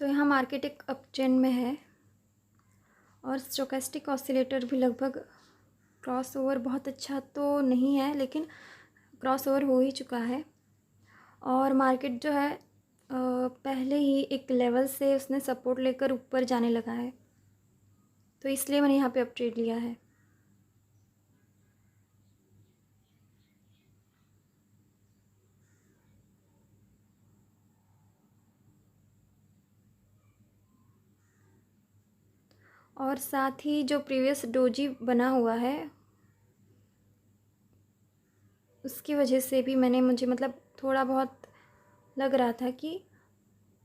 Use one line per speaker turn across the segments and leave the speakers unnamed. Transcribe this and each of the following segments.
तो यहाँ मार्केट एक अप ट्रेंड में है और स्टोकेस्टिक ऑसिलेटर भी लगभग क्रॉस ओवर बहुत अच्छा तो नहीं है, लेकिन क्रॉस ओवर हो ही चुका है। और मार्केट जो है पहले ही एक लेवल से उसने सपोर्ट लेकर ऊपर जाने लगा है, तो इसलिए मैंने यहाँ पे अप ट्रेड लिया है। और साथ ही जो प्रीवियस डोजी बना हुआ है उसकी वजह से भी मुझे मतलब थोड़ा बहुत लग रहा था कि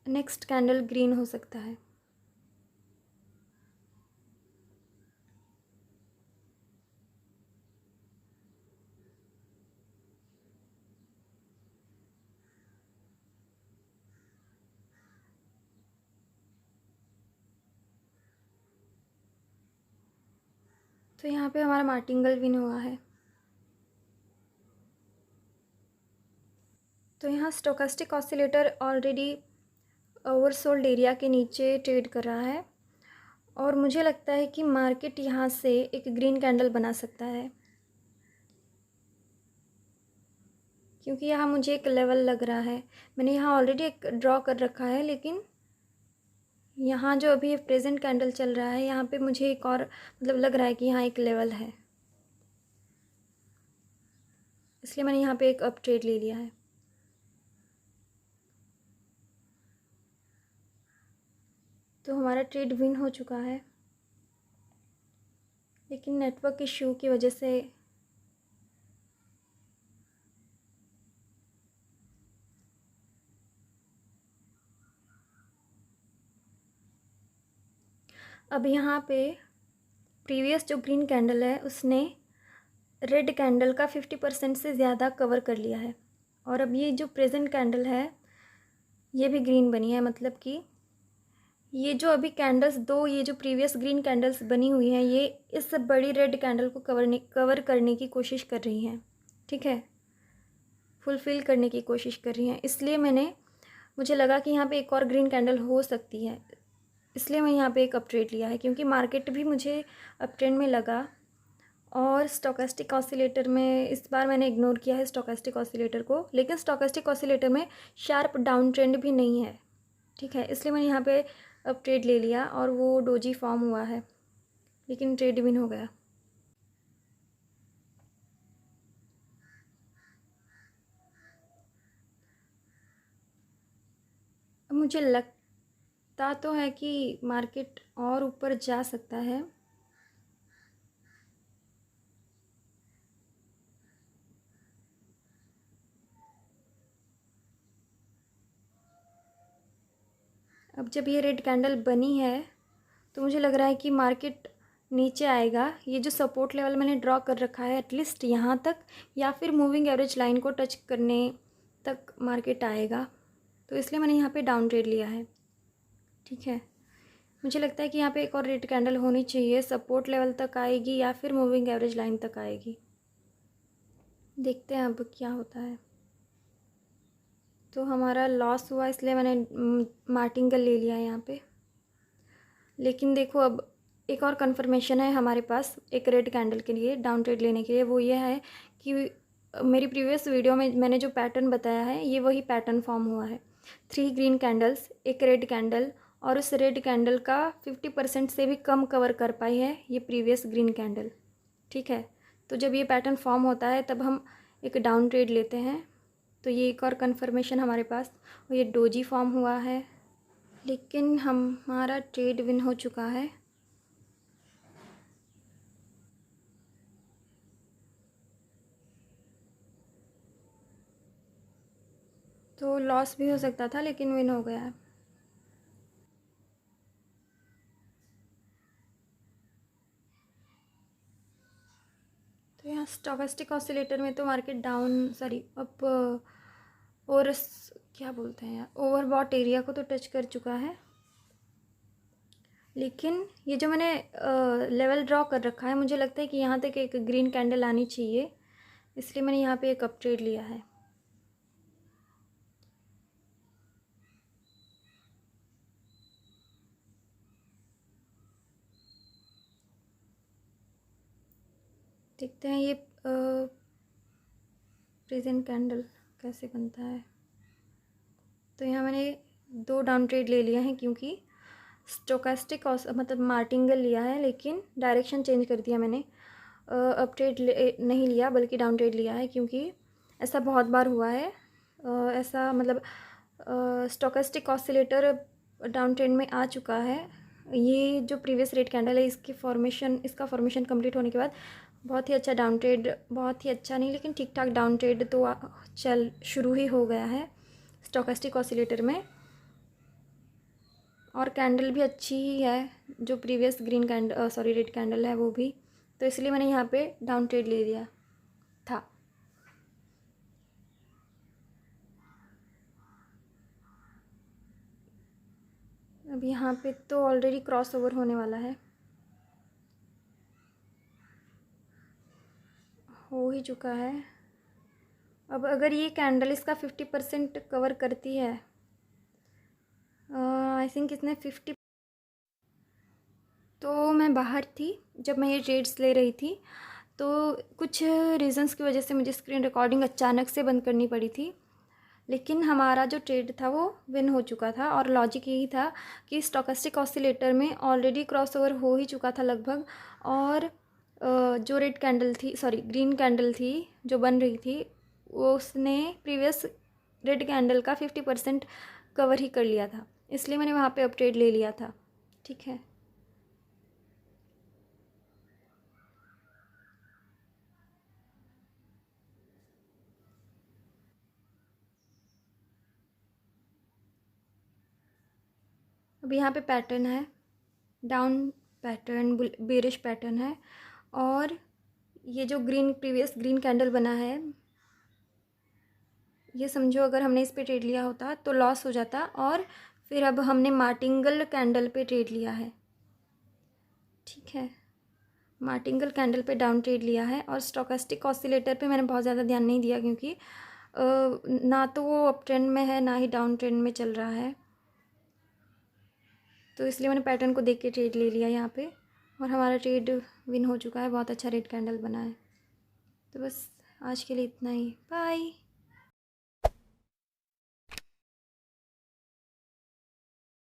नेक्स्ट कैंडल ग्रीन हो सकता है। तो यहाँ पे हमारा मार्टिंगल विन हुआ है। तो यहाँ stochastic oscillator already oversold area के नीचे ट्रेड कर रहा है और मुझे लगता है कि मार्केट यहाँ से एक ग्रीन कैंडल बना सकता है, क्योंकि यहाँ मुझे एक लेवल लग रहा है। मैंने यहाँ ऑलरेडी एक ड्रॉ कर रखा है, लेकिन यहाँ जो अभी प्रेजेंट कैंडल चल रहा है यहाँ पे मुझे एक और मतलब लग रहा है कि यहाँ एक लेवल है, इसलिए मैंने यहाँ पे एक अप ट्रेड ले लिया है। तो हमारा ट्रेड विन हो चुका है, लेकिन नेटवर्क इशू की वजह से अब यहाँ पे प्रीवियस जो ग्रीन कैंडल है उसने रेड कैंडल का 50% से ज़्यादा कवर कर लिया है, और अब ये जो प्रेजेंट कैंडल है ये भी ग्रीन बनी है। मतलब कि ये जो अभी कैंडल्स ये जो प्रीवियस ग्रीन कैंडल्स बनी हुई हैं ये इस बड़ी रेड कैंडल को कवर करने की कोशिश कर रही हैं, ठीक है, फुलफ़िल करने की कोशिश कर रही हैं। इसलिए मुझे लगा कि यहाँ पे एक और ग्रीन कैंडल हो सकती है, इसलिए मैं यहाँ पे एक अप ट्रेड लिया है, क्योंकि मार्केट भी मुझे अप ट्रेंड में लगा। और स्टोकेस्टिक ऑसिलेटर में इस बार मैंने इग्नोर किया है स्टोकेस्टिक ऑसिलेटर को, लेकिन स्टोकेस्टिक ऑसिलेटर में शार्प डाउन ट्रेंड भी नहीं है, ठीक है, इसलिए मैंने यहाँ पे अब ट्रेड ले लिया और वो डोजी फॉर्म हुआ है, लेकिन ट्रेड विन हो गया। अब मुझे लगता तो है कि मार्केट और ऊपर जा सकता है, अब जब ये रेड कैंडल बनी है तो मुझे लग रहा है कि मार्केट नीचे आएगा। ये जो सपोर्ट लेवल मैंने ड्रॉ कर रखा है एटलीस्ट यहाँ तक, या फिर मूविंग एवरेज लाइन को टच करने तक मार्केट आएगा, तो इसलिए मैंने यहाँ पे डाउन ट्रेड लिया है, ठीक है। मुझे लगता है कि यहाँ पे एक और रेड कैंडल होनी चाहिए, सपोर्ट लेवल तक आएगी या फिर मूविंग एवरेज लाइन तक आएगी। देखते हैं अब क्या होता है। तो हमारा लॉस हुआ, इसलिए मैंने मार्टिंगल ले लिया यहाँ पे। लेकिन देखो अब एक और कंफर्मेशन है हमारे पास एक रेड कैंडल के लिए डाउन ट्रेड लेने के लिए, वो ये है कि मेरी प्रीवियस वीडियो में मैंने जो पैटर्न बताया है ये वही पैटर्न फॉर्म हुआ है। 3 ग्रीन कैंडल्स, एक रेड कैंडल, और उस रेड कैंडल का 50% से भी कम कवर कर पाई है ये प्रीवियस ग्रीन कैंडल, ठीक है। तो जब ये पैटर्न फॉर्म होता है तब हम एक डाउन ट्रेड लेते हैं। तो ये एक और कंफर्मेशन हमारे पास, और ये डोजी फॉर्म हुआ है, लेकिन हमारा ट्रेड विन हो चुका है। तो लॉस भी हो सकता था लेकिन विन हो गया है। तो यहाँ स्टोकेस्टिक ऑसिलेटर में तो मार्केट डाउन अप और क्या बोलते हैं यार, ओवरबॉट एरिया को तो टच कर चुका है, लेकिन ये जो मैंने लेवल ड्रॉ कर रखा है मुझे लगता है कि यहाँ तक एक ग्रीन कैंडल आनी चाहिए, इसलिए मैंने यहाँ पे एक अप ट्रेड लिया है। देखते हैं ये प्रेजेंट कैंडल कैसे बनता है। तो यहाँ मैंने 2 डाउन ट्रेड ले लिया है क्योंकि स्टोकास्टिक मतलब मार्टिंगल लिया है, लेकिन डायरेक्शन चेंज कर दिया मैंने। अप ट्रेड नहीं लिया बल्कि डाउन ट्रेड लिया है, क्योंकि ऐसा बहुत बार हुआ है। ऐसा मतलब स्टोकास्टिक ऑसिलेटर डाउन ट्रेंड में आ चुका है। ये जो प्रीवियस रेड कैंडल है इसका फॉर्मेशन कंप्लीट होने के बाद बहुत ही अच्छा डाउन ट्रेड, बहुत ही अच्छा नहीं लेकिन ठीक ठाक डाउन ट्रेड तो चल शुरू ही हो गया है स्टोकास्टिक ऑसिलेटर में। और कैंडल भी अच्छी ही है, जो प्रीवियस रेड कैंडल है वो भी, तो इसलिए मैंने यहाँ पे डाउन ट्रेड ले लिया था। अब यहाँ पे तो ऑलरेडी क्रॉस ओवर होने वाला है, हो ही चुका है। अब अगर ये कैंडल इसका 50% कवर करती है, आई थिंक इसने 50, तो मैं बाहर थी जब मैं ये ट्रेड्स ले रही थी, तो कुछ रीज़न्स की वजह से मुझे स्क्रीन रिकॉर्डिंग अचानक से बंद करनी पड़ी थी। लेकिन हमारा जो ट्रेड था वो विन हो चुका था, और लॉजिक यही था कि स्टोकास्टिक ऑसिलेटर में ऑलरेडी क्रॉसओवर हो ही चुका था लगभग, और जो ग्रीन कैंडल थी जो बन रही थी, वो उसने प्रीवियस रेड कैंडल का 50% कवर ही कर लिया था, इसलिए मैंने वहाँ पे अप ट्रेड ले लिया था। ठीक है, अब यहाँ पे पैटर्न है, डाउन पैटर्न, बेरिश पैटर्न है, और ये जो प्रीवियस ग्रीन कैंडल बना है, ये समझो अगर हमने इस पे ट्रेड लिया होता तो लॉस हो जाता, और फिर अब हमने मार्टिंगल कैंडल पे ट्रेड लिया है। ठीक है, मार्टिंगल कैंडल पे डाउन ट्रेड लिया है, और स्टोकास्टिक ऑसिलेटर पे मैंने बहुत ज़्यादा ध्यान नहीं दिया, क्योंकि ना तो वो अप ट्रेंड में है ना ही डाउन ट्रेंड में चल रहा है, तो इसलिए मैंने पैटर्न को देख के ट्रेड ले लिया यहाँ पे, और हमारा ट्रेड विन हो चुका है, बहुत अच्छा रेड कैंडल बना है। तो बस आज के लिए इतना ही, बाय।